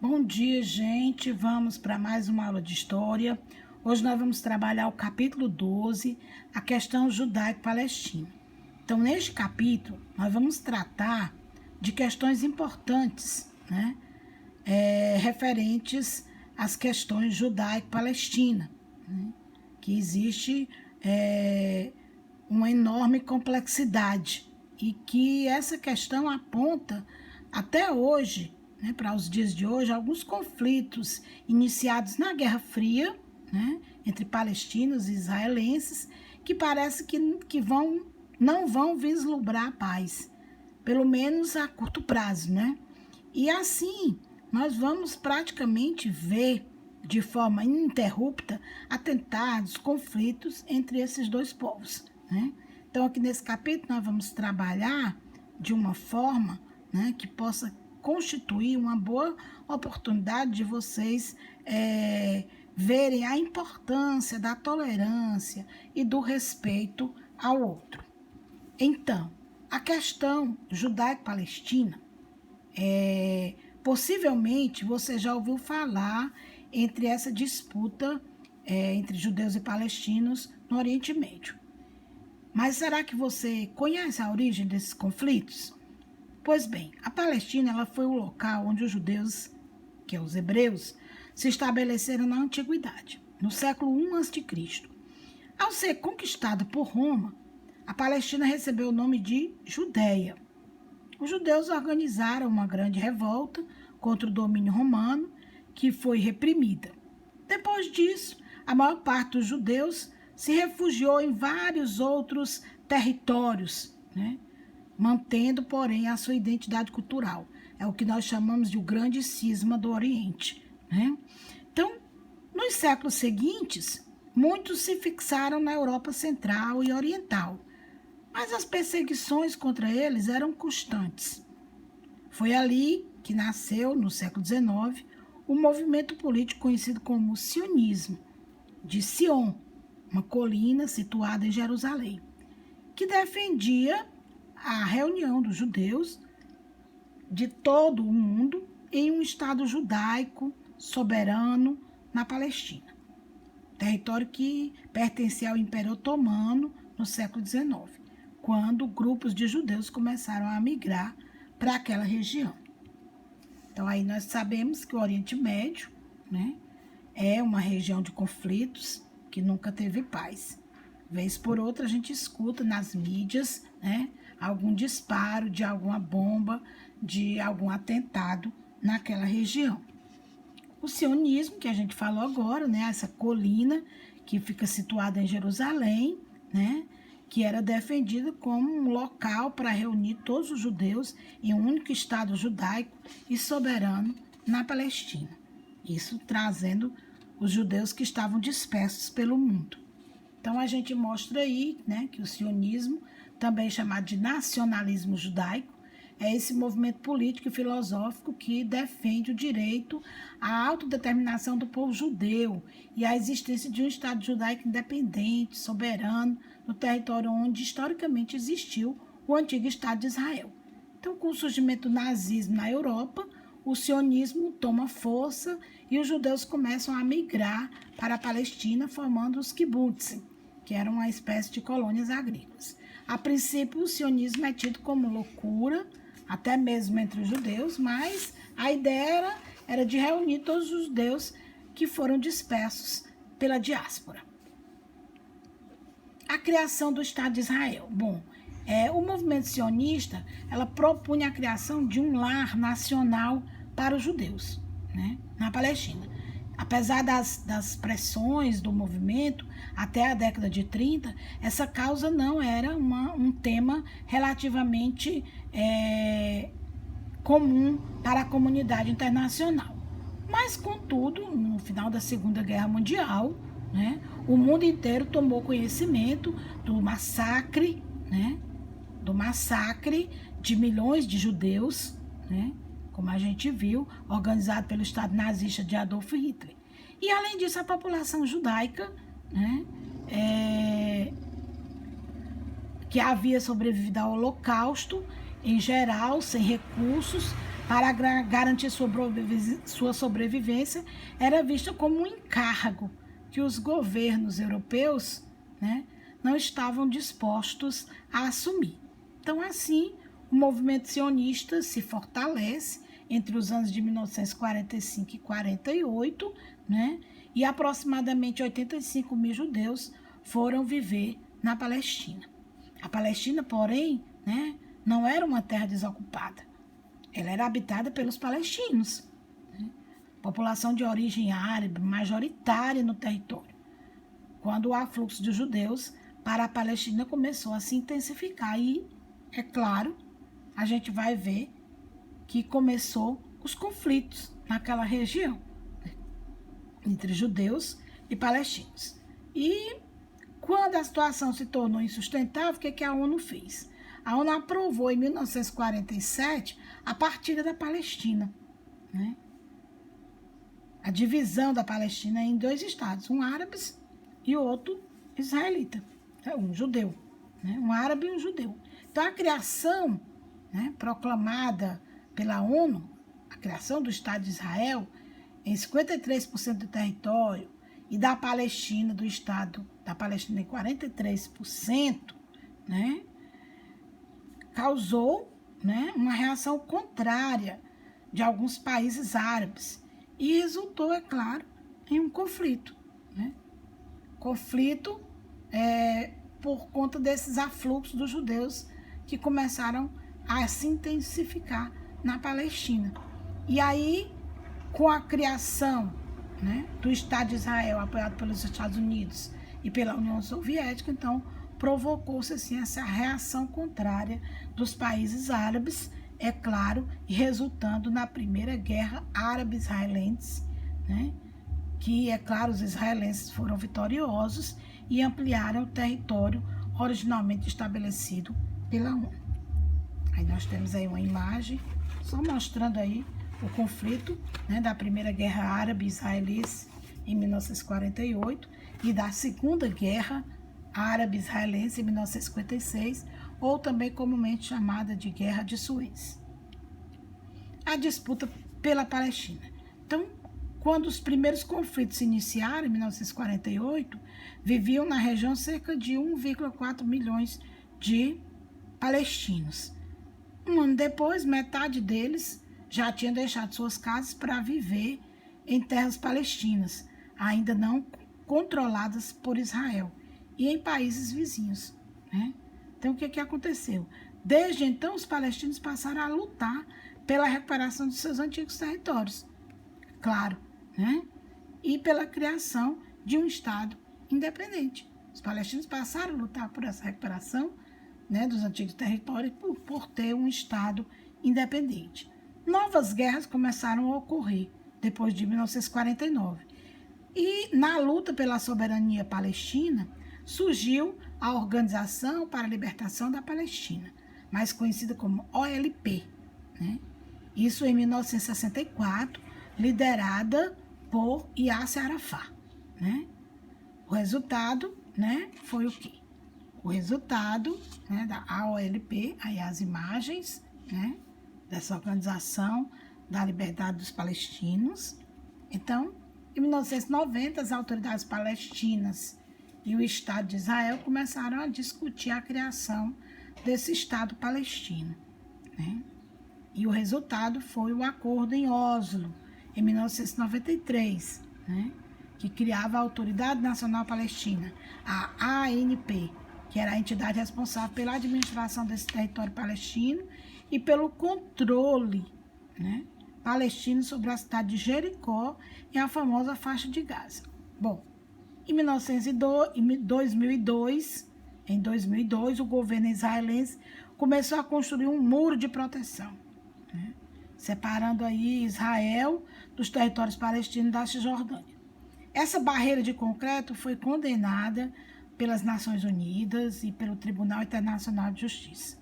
Bom dia, gente. Vamos para mais uma aula de história. Hoje nós vamos trabalhar o capítulo 12, a questão judaico-palestina. Então, neste capítulo, nós vamos tratar de questões importantes, né? Referentes às questões judaico-palestina, né? Que existe uma enorme complexidade e que essa questão aponta até hoje, né, para os dias de hoje, alguns conflitos iniciados na Guerra Fria, né, entre palestinos e israelenses, que parece que não vão vislumbrar a paz, pelo menos a curto prazo, né? E assim, nós vamos praticamente ver de forma ininterrupta atentados, conflitos entre esses dois povos, né? Então, aqui nesse capítulo, nós vamos trabalhar de uma forma, né, que possa constituir uma boa oportunidade de vocês verem a importância da tolerância e do respeito ao outro. Então, a questão judaico-palestina, possivelmente você já ouviu falar entre essa disputa entre judeus e palestinos no Oriente Médio. Mas será que você conhece a origem desses conflitos? Pois bem, a Palestina ela foi o local onde os judeus, que é os hebreus, se estabeleceram na Antiguidade, no século I a.C. Ao ser conquistada por Roma, a Palestina recebeu o nome de Judéia. Os judeus organizaram uma grande revolta contra o domínio romano, que foi reprimida. Depois disso, a maior parte dos judeus se refugiou em vários outros territórios, né? Mantendo, porém, a sua identidade cultural. É o que nós chamamos de o grande cisma do Oriente, né? Então, nos séculos seguintes, muitos se fixaram na Europa Central e Oriental, mas as perseguições contra eles eram constantes. Foi ali que nasceu, no século XIX, o movimento político conhecido como sionismo, de Sion, uma colina situada em Jerusalém, que defendia a reunião dos judeus de todo o mundo em um Estado judaico soberano na Palestina, território que pertencia ao Império Otomano no século XIX, quando grupos de judeus começaram a migrar para aquela região. Então aí nós sabemos que o Oriente Médio, né, é uma região de conflitos que nunca teve paz. Vez por outra a gente escuta nas mídias, né, algum disparo de alguma bomba, de algum atentado naquela região. O sionismo, que a gente falou agora, né, essa colina que fica situada em Jerusalém, né, que era defendida como um local para reunir todos os judeus em um único Estado judaico e soberano na Palestina. Isso trazendo os judeus que estavam dispersos pelo mundo. Então, a gente mostra aí, né, que o sionismo, também chamado de nacionalismo judaico, é esse movimento político e filosófico que defende o direito à autodeterminação do povo judeu e a existência de um Estado judaico independente, soberano, no território onde historicamente existiu o antigo Estado de Israel. Então, com o surgimento do nazismo na Europa, o sionismo toma força e os judeus começam a migrar para a Palestina, formando os kibbutz, que eram uma espécie de colônias agrícolas. A princípio, o sionismo é tido como loucura, até mesmo entre os judeus, mas a ideia era de reunir todos os judeus que foram dispersos pela diáspora. A criação do Estado de Israel. Bom, o movimento sionista, ela propunha a criação de um lar nacional para os judeus, né, na Palestina. Apesar das pressões do movimento, até a década de 30, essa causa não era um tema relativamente comum para a comunidade internacional. Mas, contudo, no final da Segunda Guerra Mundial, né, o mundo inteiro tomou conhecimento do massacre, né, de milhões de judeus, né, como a gente viu, organizado pelo Estado nazista de Adolf Hitler. E, além disso, a população judaica, né, que havia sobrevivido ao Holocausto, em geral, sem recursos, para garantir sua sobrevivência, era vista como um encargo que os governos europeus, né, não estavam dispostos a assumir. Então, assim, o movimento sionista se fortalece entre os anos de 1945 e 48, né, e aproximadamente 85 mil judeus foram viver na Palestina. A Palestina, porém, né, não era uma terra desocupada. Ela era habitada pelos palestinos, né? População de origem árabe, majoritária no território. Quando o afluxo de judeus para a Palestina começou a se intensificar. E, é claro, a gente vai ver que começou os conflitos naquela região, né, entre judeus e palestinos. E quando a situação se tornou insustentável, o que a ONU fez? A ONU aprovou em 1947 a partilha da Palestina, né? A divisão da Palestina em 2 estados, um árabe e outro israelita, um judeu, né? Um árabe e um judeu. Então a criação, né, proclamada pela ONU, a criação do Estado de Israel em 53% do território e da Palestina, do Estado da Palestina em 43%, né, causou, né, uma reação contrária de alguns países árabes e resultou, é claro, em um conflito. Né? Conflito por conta desses afluxos dos judeus que começaram a se intensificar na Palestina. E aí, com a criação, né, do Estado de Israel, apoiado pelos Estados Unidos e pela União Soviética, então, provocou-se assim, essa reação contrária dos países árabes, é claro, e resultando na Primeira Guerra Árabe-Israelense, né, que, é claro, os israelenses foram vitoriosos e ampliaram o território originalmente estabelecido pela ONU. Aí nós temos aí uma imagem, só mostrando aí o conflito, né, da Primeira Guerra Árabe-Israelense em 1948 e da Segunda Guerra Árabe-Israelense em 1956, ou também comumente chamada de Guerra de Suez. A disputa pela Palestina. Então, quando os primeiros conflitos se iniciaram, em 1948, viviam na região cerca de 1,4 milhões de palestinos. Um ano depois, metade deles já tinham deixado suas casas para viver em terras palestinas, ainda não controladas por Israel, e em países vizinhos. Né? Então, o que aconteceu? Desde então, os palestinos passaram a lutar pela recuperação de seus antigos territórios, claro, né? E pela criação de um Estado independente. Os palestinos passaram a lutar por essa recuperação, né, dos antigos territórios por ter um Estado independente. Novas guerras começaram a ocorrer depois de 1949. E na luta pela soberania palestina, surgiu a Organização para a Libertação da Palestina, mais conhecida como OLP. Né? Isso em 1964, liderada por Yasser Arafat. Né? O resultado, né, foi o quê? O resultado, né, da AOLP, aí as imagens, né, dessa Organização da Liberdade dos Palestinos. Então, em 1990, as autoridades palestinas e o Estado de Israel começaram a discutir a criação desse Estado palestino. Né? E o resultado foi o Acordo em Oslo, em 1993, né? Que criava a Autoridade Nacional Palestina, a ANP, que era a entidade responsável pela administração desse território palestino e pelo controle, né, palestino sobre a cidade de Jericó e a famosa faixa de Gaza. Bom, em 2002, o governo israelense começou a construir um muro de proteção, né, separando aí Israel dos territórios palestinos da Cisjordânia. Essa barreira de concreto foi condenada pelas Nações Unidas e pelo Tribunal Internacional de Justiça.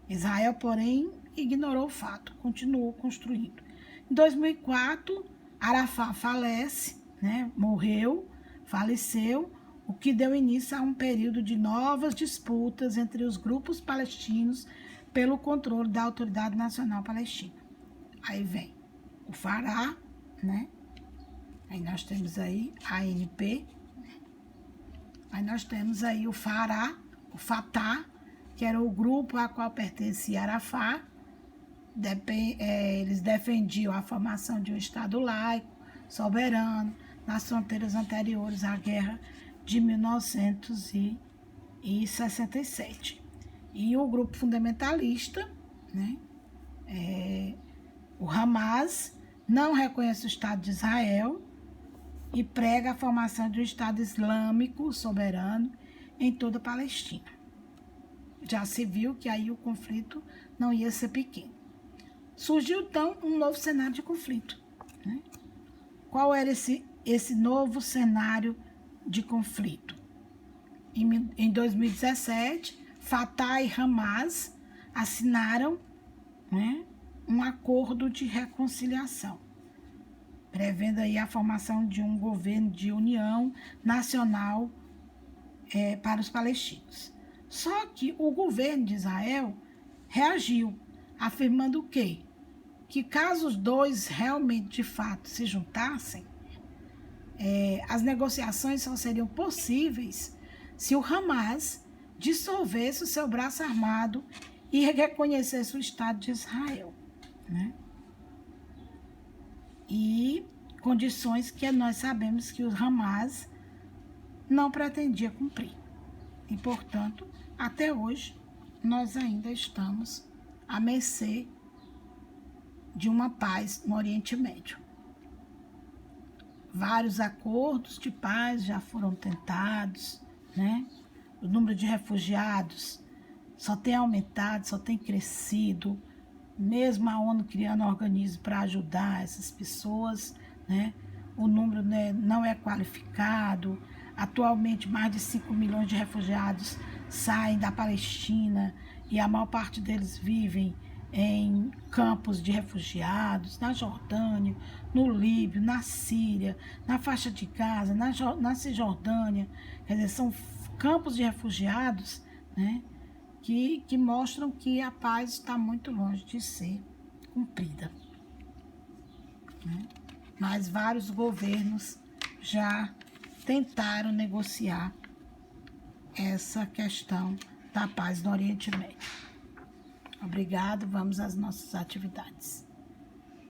Israel, porém, ignorou o fato, continuou construindo. Em 2004, Arafat falece, né, faleceu, o que deu início a um período de novas disputas entre os grupos palestinos pelo controle da Autoridade Nacional Palestina. Aí vem o Fará, né? Aí nós temos aí a ANP. Aí nós temos aí o Fará, o Fatah, que era o grupo a qual pertencia Arafat. Eles defendiam a formação de um Estado laico, soberano, nas fronteiras anteriores à guerra de 1967. E o grupo fundamentalista, né, o Hamas, não reconhece o Estado de Israel e prega a formação de um Estado islâmico soberano em toda a Palestina. Já se viu que aí o conflito não ia ser pequeno. Surgiu, então, um novo cenário de conflito, né? Qual era esse novo cenário de conflito? Em 2017, Fatah e Hamas assinaram, né, um acordo de reconciliação, prevendo aí a formação de um governo de união nacional para os palestinos. Só que o governo de Israel reagiu, afirmando o quê? Que caso os dois realmente, de fato, se juntassem, as negociações só seriam possíveis se o Hamas dissolvesse o seu braço armado e reconhecesse o Estado de Israel, né? E condições que nós sabemos que o Hamas não pretendia cumprir. E, portanto, até hoje, nós ainda estamos à mercê de uma paz no Oriente Médio. Vários acordos de paz já foram tentados, né? O número de refugiados só tem aumentado, só tem crescido, mesmo a ONU criando organismos para ajudar essas pessoas, né? O número, né, não é qualificado. Atualmente, mais de 5 milhões de refugiados saem da Palestina e a maior parte deles vivem em campos de refugiados, na Jordânia, no Líbano, na Síria, na faixa de Gaza, na Cisjordânia. Quer dizer, são campos de refugiados, né, que mostram que a paz está muito longe de ser cumprida, né? Mas vários governos já tentaram negociar essa questão da paz no Oriente Médio. Obrigado, vamos às nossas atividades.